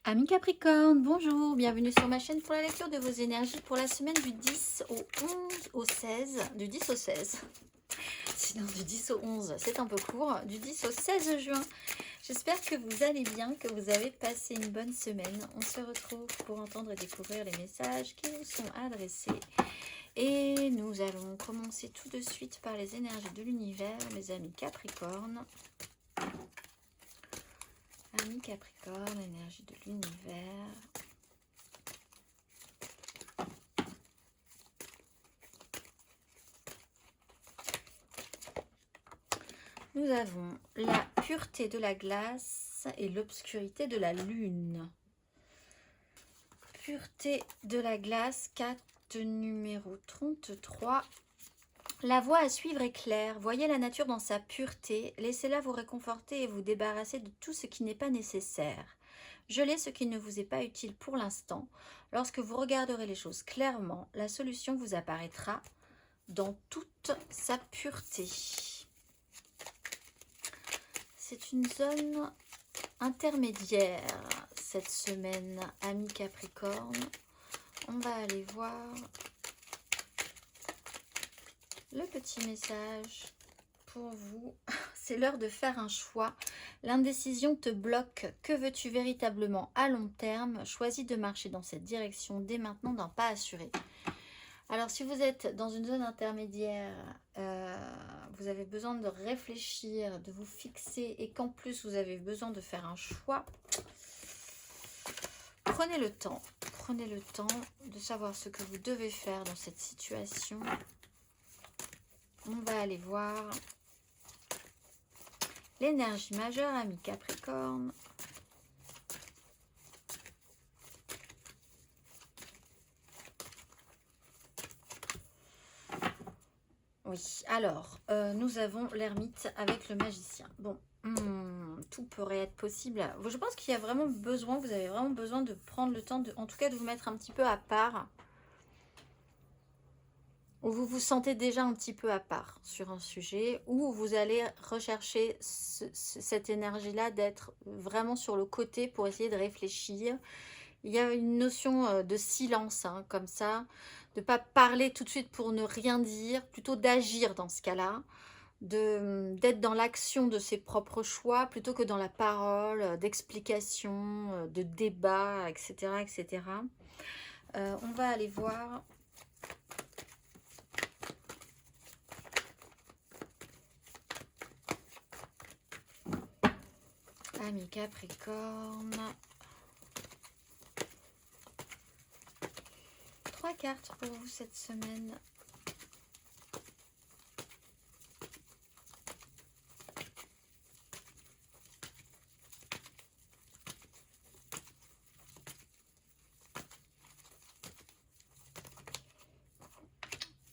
Amis Capricorne, bonjour, bienvenue sur ma chaîne pour la lecture de vos énergies pour la semaine du 10 au 11 au 16, du 10 au 16, sinon du 10 au 11, c'est un peu court, du 10 au 16 juin. J'espère que vous allez bien, que vous avez passé une bonne semaine. On se retrouve pour entendre et découvrir les messages qui vous sont adressés. Et nous allons commencer tout de suite par les énergies de l'univers, mes amis Capricorne. Amis Capricorne, énergie de l'univers. Nous avons la pureté de la glace et l'obscurité de la lune. Pureté de la glace, carte numéro 33. La voie à suivre est claire. Voyez la nature dans sa pureté. Laissez-la vous réconforter et vous débarrasser de tout ce qui n'est pas nécessaire. Gelez ce qui ne vous est pas utile pour l'instant. Lorsque vous regarderez les choses clairement, la solution vous apparaîtra dans toute sa pureté. C'est une zone intermédiaire cette semaine, amis Capricorne. On va aller voir le petit message pour vous. C'est l'heure de faire un choix. L'indécision te bloque. Que veux-tu véritablement à long terme? Choisis de marcher dans cette direction dès maintenant d'un pas assuré. Alors, si vous êtes dans une zone intermédiaire, vous avez besoin de réfléchir, de vous fixer et qu'en plus vous avez besoin de faire un choix, prenez le temps de savoir ce que vous devez faire dans cette situation. On va aller voir l'énergie majeure, amis Capricorne. Oui, alors, nous avons l'ermite avec le magicien. Bon, tout pourrait être possible. Je pense qu'il y a vraiment besoin, vous avez vraiment besoin de prendre le temps, en tout cas de vous mettre un petit peu à part. Ou vous vous sentez déjà un petit peu à part sur un sujet, ou vous allez rechercher cette énergie-là d'être vraiment sur le côté pour essayer de réfléchir. Il y a une notion de silence, hein, comme ça, de ne pas parler tout de suite pour ne rien dire, plutôt d'agir dans ce cas-là, d'être dans l'action de ses propres choix, plutôt que dans la parole, d'explication, de débat, etc. etc. On va aller voir... Amis Capricorne. 3 cartes pour vous cette semaine.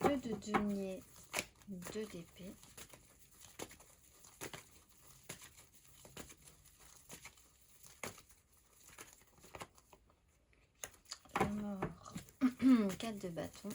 Deux de denier, 2 d'épée. La mort, 4 de bâton.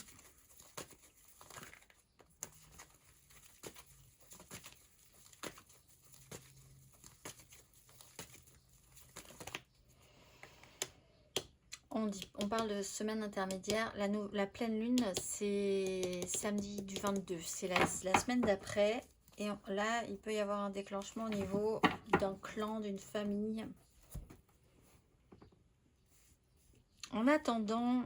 On parle de semaine intermédiaire. La pleine lune, c'est samedi du 22. C'est la semaine d'après. Et là, il peut y avoir un déclenchement au niveau d'un clan, d'une famille. En attendant,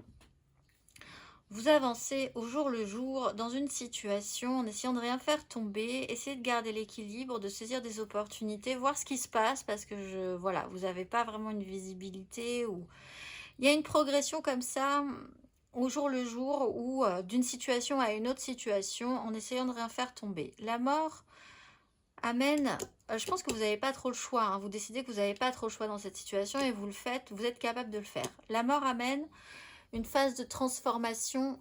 vous avancez au jour le jour dans une situation en essayant de rien faire tomber, essayer de garder l'équilibre, de saisir des opportunités, voir ce qui se passe parce que voilà, vous n'avez pas vraiment une visibilité ou il y a une progression comme ça au jour le jour ou d'une situation à une autre situation en essayant de rien faire tomber. La mort amène, je pense que vous n'avez pas trop le choix, hein. Vous décidez que vous n'avez pas trop le choix dans cette situation et vous le faites, vous êtes capable de le faire. La mort amène une phase de transformation.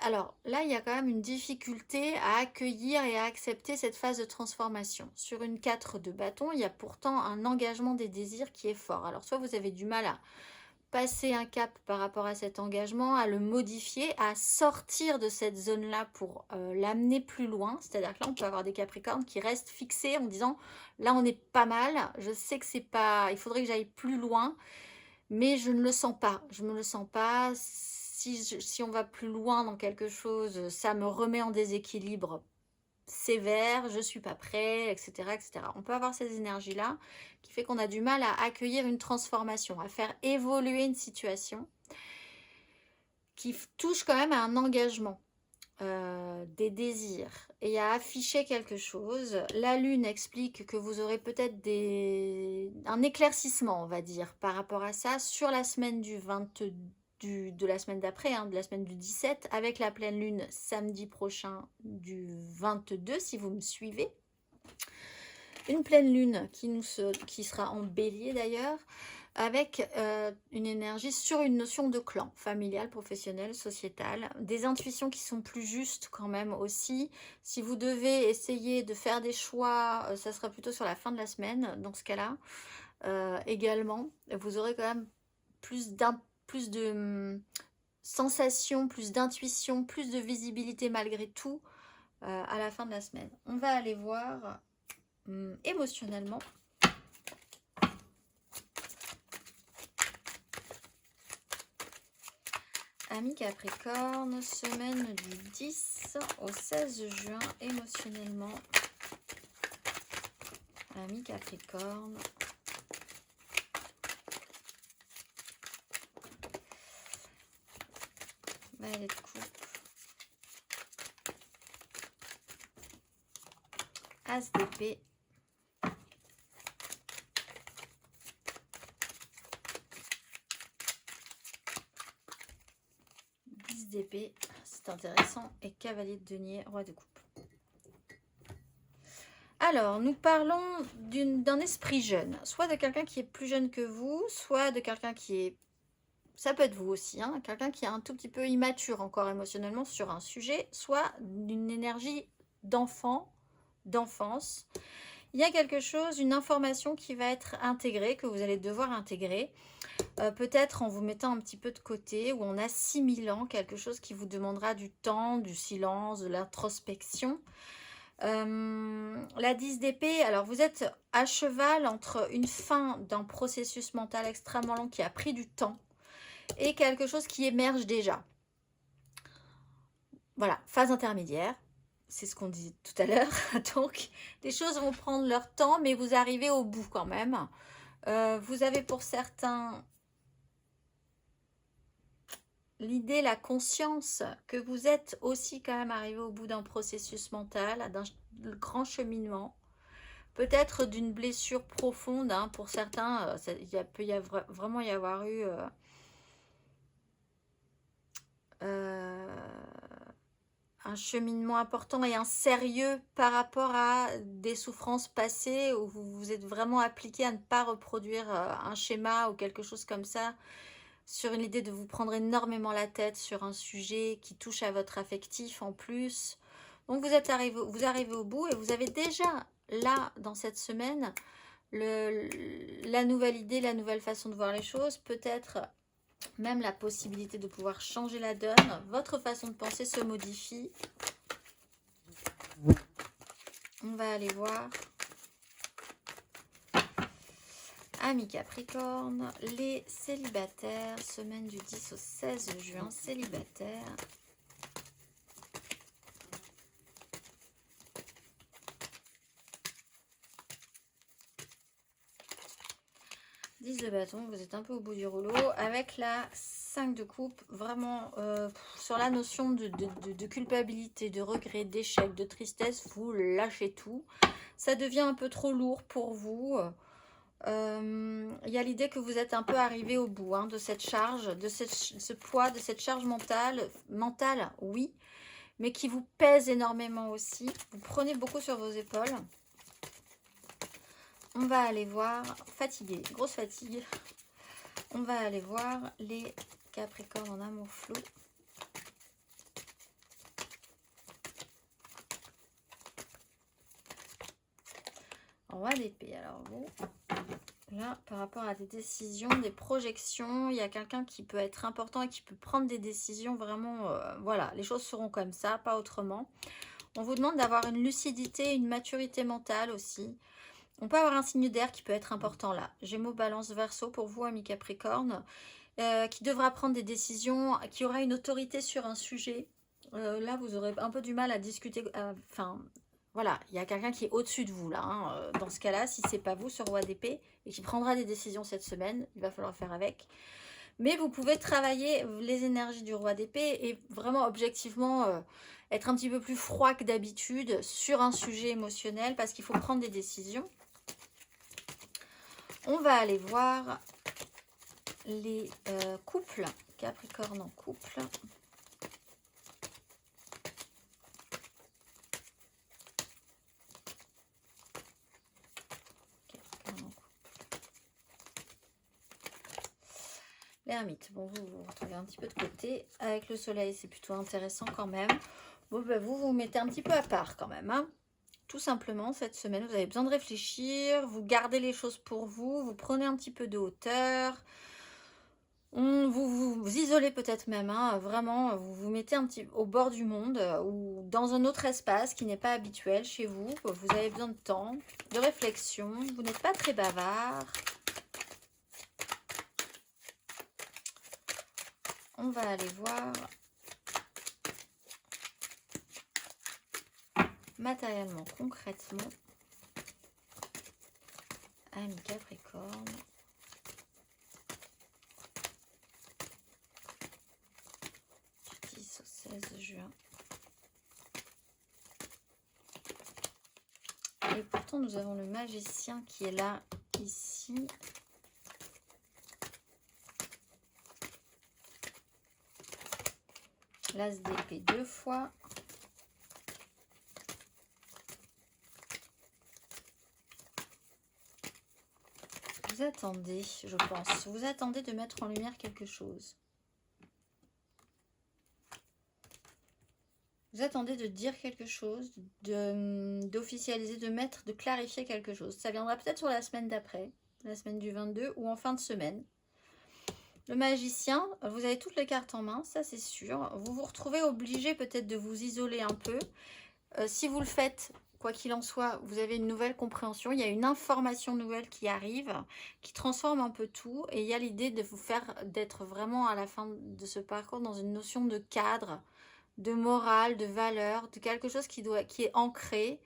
Alors là, il y a quand même une difficulté à accueillir et à accepter cette phase de transformation. Sur une 4 de bâton, il y a pourtant un engagement des désirs qui est fort. Alors soit vous avez du mal à passer un cap par rapport à cet engagement, à le modifier, à sortir de cette zone-là pour l'amener plus loin. C'est-à-dire que là, on peut avoir des Capricornes qui restent fixés en disant, là, on est pas mal, je sais que c'est pas... Il faudrait que j'aille plus loin. mais je ne le sens pas. Je ne le sens pas. Si on va plus loin dans quelque chose, ça me remet en déséquilibre sévère, je suis pas prêt, etc., etc. On peut avoir ces énergies-là qui fait qu'on a du mal à accueillir une transformation, à faire évoluer une situation qui touche quand même à un engagement, des désirs et à afficher quelque chose. La lune explique que vous aurez peut-être un éclaircissement, on va dire, par rapport à ça sur la semaine de la semaine d'après, hein, de la semaine du 17, avec la pleine lune samedi prochain du 22, si vous me suivez. Une pleine lune qui sera en bélier d'ailleurs, avec une énergie sur une notion de clan, familial, professionnel, sociétal, des intuitions qui sont plus justes quand même aussi. Si vous devez essayer de faire des choix, ça sera plutôt sur la fin de la semaine, dans ce cas-là. Également, vous aurez quand même plus de sensations, plus d'intuition, plus de visibilité malgré tout à la fin de la semaine. On va aller voir émotionnellement. Amis Capricorne, semaine du 10 au 16 juin, émotionnellement. Amis Capricorne. Valet de coupe. As d'épée. D'épée, c'est intéressant, et cavalier de denier, roi de coupe. Alors, nous parlons d'un esprit jeune, soit de quelqu'un qui est plus jeune que vous, soit de quelqu'un qui est, ça peut être vous aussi, hein, quelqu'un qui est un tout petit peu immature encore émotionnellement sur un sujet, soit d'une énergie d'enfant, d'enfance. Il y a quelque chose, une information qui va être intégrée, que vous allez devoir intégrer. Peut-être en vous mettant un petit peu de côté ou en assimilant quelque chose qui vous demandera du temps, du silence, de l'introspection. La 10 d'épée, alors vous êtes à cheval entre une fin d'un processus mental extrêmement long qui a pris du temps et quelque chose qui émerge déjà. Voilà, phase intermédiaire. C'est ce qu'on disait tout à l'heure. Donc, les choses vont prendre leur temps, mais vous arrivez au bout quand même. Vous avez pour certains l'idée, la conscience que vous êtes aussi quand même arrivé au bout d'un processus mental, d'un grand cheminement, peut-être d'une blessure profonde, hein, pour certains, peut vraiment y avoir eu un cheminement important et un sérieux par rapport à des souffrances passées où vous vous êtes vraiment appliqué à ne pas reproduire un schéma ou quelque chose comme ça, sur une idée de vous prendre énormément la tête sur un sujet qui touche à votre affectif en plus. Donc vous arrivez au bout et vous avez déjà là, dans cette semaine, la nouvelle idée, la nouvelle façon de voir les choses, peut-être même la possibilité de pouvoir changer la donne. Votre façon de penser se modifie. On va aller voir. Amis Capricorne, les célibataires, semaine du 10 au 16 juin, célibataires. De bâton, vous êtes un peu au bout du rouleau avec la 5 de coupe, vraiment sur la notion de culpabilité, de regret, d'échec, de tristesse, vous lâchez tout. Ça devient un peu trop lourd pour vous. Il y a l'idée que vous êtes un peu arrivé au bout, hein, de cette charge, de ce poids, de cette charge mentale, oui, mais qui vous pèse énormément aussi. Vous prenez beaucoup sur vos épaules. On va aller voir, fatigué, grosse fatigue. On va aller voir les Capricornes en amour flou. Roi d'épée, alors vous, là, par rapport à des décisions, des projections, il y a quelqu'un qui peut être important et qui peut prendre des décisions vraiment, voilà, les choses seront comme ça, pas autrement. On vous demande d'avoir une lucidité, une maturité mentale aussi, On peut avoir un signe d'air qui peut être important là. Gémeaux, Balance, Verseau pour vous, amis Capricorne, qui devra prendre des décisions, qui aura une autorité sur un sujet. Là, vous aurez un peu du mal à discuter. Enfin, voilà, il y a quelqu'un qui est au-dessus de vous là. Hein, dans ce cas-là, si c'est pas vous, ce roi d'épée, et qui prendra des décisions cette semaine, il va falloir faire avec. Mais vous pouvez travailler les énergies du roi d'épée et vraiment objectivement être un petit peu plus froid que d'habitude sur un sujet émotionnel parce qu'il faut prendre des décisions. On va aller voir les couples, Capricorne en couple. L'ermite, bon, vous vous retrouvez un petit peu de côté. Avec le soleil, c'est plutôt intéressant quand même. Bon, ben, vous vous mettez un petit peu à part quand même. Hein. Tout simplement, cette semaine, vous avez besoin de réfléchir. Vous gardez les choses pour vous. Vous prenez un petit peu de hauteur. Vous isolez peut-être même. Hein, vraiment, vous vous mettez un petit au bord du monde ou dans un autre espace qui n'est pas habituel chez vous. Vous avez besoin de temps, de réflexion. Vous n'êtes pas très bavard. On va aller voir matériellement, concrètement, ami Capricorne. Du 10 au 16 juin. Et pourtant, nous avons le magicien qui est là, ici. L'as d'épée 2 fois. Vous attendez, je pense. Vous attendez de mettre en lumière quelque chose. Vous attendez de dire quelque chose, d'officialiser, de mettre, de clarifier quelque chose. Ça viendra peut-être sur la semaine d'après, la semaine du 22 ou en fin de semaine. Le magicien, vous avez toutes les cartes en main, ça c'est sûr. Vous vous retrouvez obligé peut-être de vous isoler un peu. Si vous le faites, quoi qu'il en soit, vous avez une nouvelle compréhension. Il y a une information nouvelle qui arrive, qui transforme un peu tout. Et il y a l'idée de vous faire, d'être vraiment à la fin de ce parcours dans une notion de cadre, de morale, de valeur, de quelque chose qui est ancré,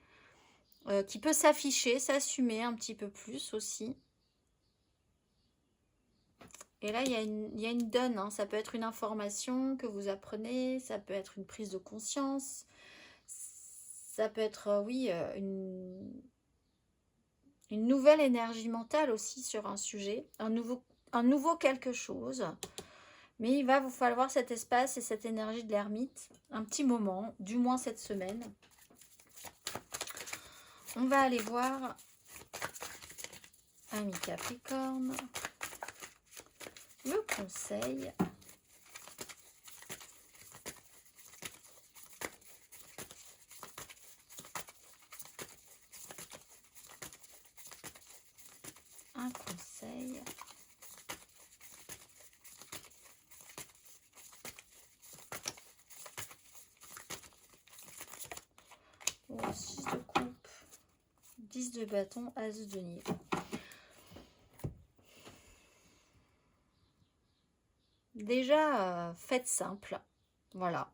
qui peut s'afficher, s'assumer un petit peu plus aussi. Et là, il y a une donne. Hein. Ça peut être une information que vous apprenez, ça peut être une prise de conscience, ça peut être, oui, une nouvelle énergie mentale aussi sur un sujet, un nouveau quelque chose. Mais il va vous falloir cet espace et cette énergie de l'ermite, un petit moment, du moins cette semaine. On va aller voir ami Capricorne. Le conseil. Un conseil. Oh, 6 de coupe. 10 de bâton, as de denier. Déjà, faites simple. Voilà.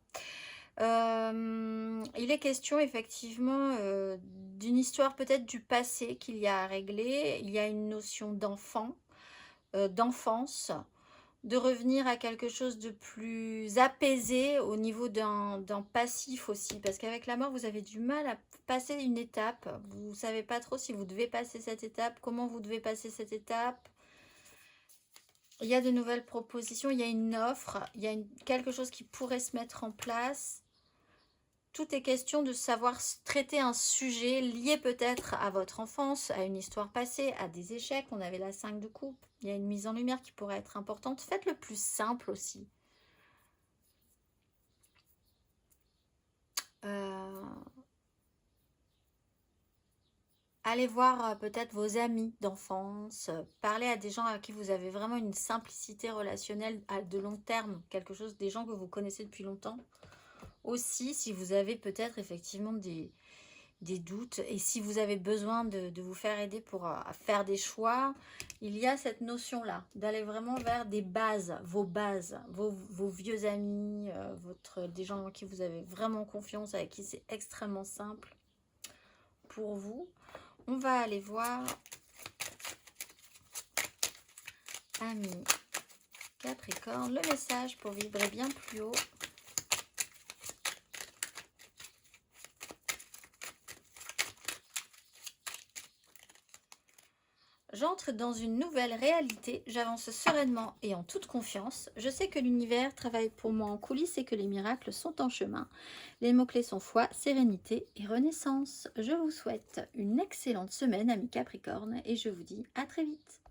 Il est question effectivement d'une histoire peut-être du passé qu'il y a à régler. Il y a une notion d'enfant, d'enfance, de revenir à quelque chose de plus apaisé au niveau d'un passif aussi. Parce qu'avec la mort, vous avez du mal à passer une étape. Vous ne savez pas trop si vous devez passer cette étape, comment vous devez passer cette étape. Il y a de nouvelles propositions, il y a une offre, il y a quelque chose qui pourrait se mettre en place. Tout est question de savoir traiter un sujet lié peut-être à votre enfance, à une histoire passée, à des échecs. On avait la 5 de coupe. Il y a une mise en lumière qui pourrait être importante. Faites le plus simple aussi. Allez voir peut-être vos amis d'enfance. Parlez à des gens à qui vous avez vraiment une simplicité relationnelle de long terme. Quelque chose, des gens que vous connaissez depuis longtemps. Aussi, si vous avez peut-être effectivement des doutes. Et si vous avez besoin de vous faire aider pour faire des choix, il y a cette notion-là, d'aller vraiment vers des bases, vos vieux amis, des gens en qui vous avez vraiment confiance, avec qui c'est extrêmement simple pour vous. On va aller voir Amis Capricorne, le message pour vibrer bien plus haut. J'entre dans une nouvelle réalité, j'avance sereinement et en toute confiance. Je sais que l'univers travaille pour moi en coulisses et que les miracles sont en chemin. Les mots-clés sont foi, sérénité et renaissance. Je vous souhaite une excellente semaine, amis Capricorne, et je vous dis à très vite.